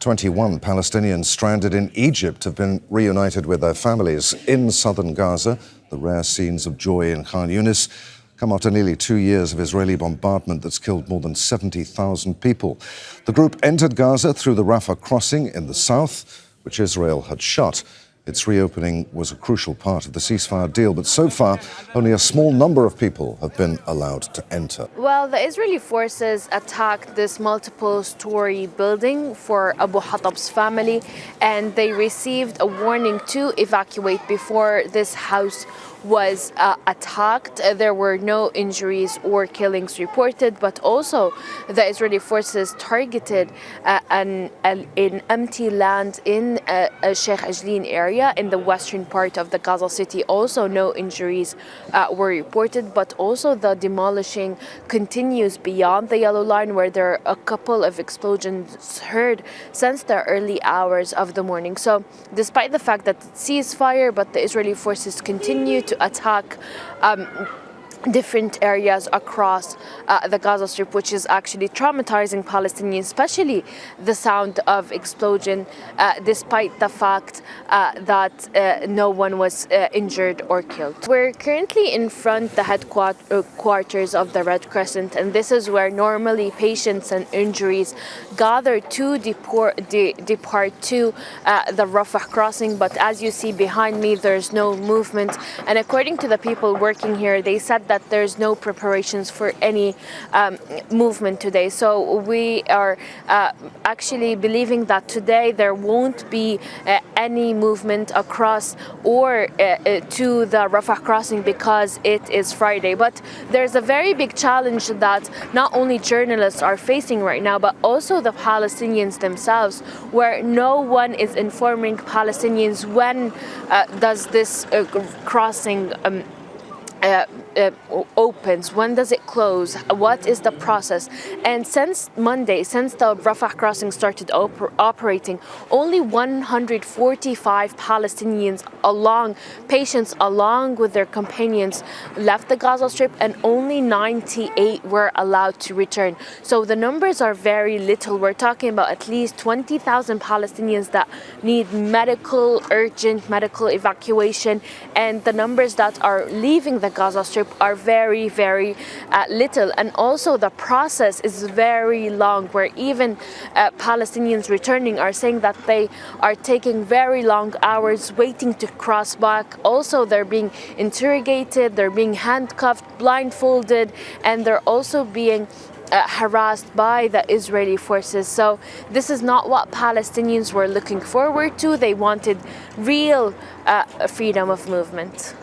21 Palestinians stranded in Egypt have been reunited with their families in southern Gaza. The rare scenes of joy in Khan Yunis come after nearly 2 years of Israeli bombardment that's killed more than 70,000 people. The group entered Gaza through the Rafah crossing in the south, which Israel had shut. Its reopening was a crucial part of the ceasefire deal, but so far, only a small number of people have been allowed to enter. Well, the Israeli forces attacked this multiple-story building for Abu Hatab's family, and they received a warning to evacuate before this house was attacked. There were no injuries or killings reported, but also the Israeli forces targeted an empty land in Sheikh Ajlin area in the western part of the Gaza city. Also, no injuries were reported, but also the demolishing continues beyond the yellow line, where there are a couple of explosions heard since the early hours of the morning. So despite the fact that it's ceasefire, but the Israeli forces continue to attack different areas across the Gaza Strip, which is actually traumatizing Palestinians, especially the sound of explosion, despite the fact that no one was injured or killed. We're currently in front the headquarters of the Red Crescent, and this is where normally patients and injuries gather to depart to the Rafah crossing. But as you see behind me, there's no movement, and according to the people working here, they said that there's no preparations for any movement today. So we are actually believing that today there won't be any movement across or to the Rafah crossing because it is Friday. But there's a very big challenge that not only journalists are facing right now, but also the Palestinians themselves, where no one is informing Palestinians when does this crossing opens, when does it close, what is the process. And since Monday, since the Rafah crossing started operating, only 145 Palestinians patients along with their companions left the Gaza Strip, and only 98 were allowed to return. So the numbers are very little. We're talking about at least 20,000 Palestinians that need urgent medical evacuation, and the numbers that are leaving the Gaza Strip are very, very little. And also the process is very long, where even Palestinians returning are saying that they are taking very long hours waiting to cross back. Also, they're being interrogated, they're being handcuffed, blindfolded, and they're also being harassed by the Israeli forces. So this is not what Palestinians were looking forward to. They wanted real freedom of movement.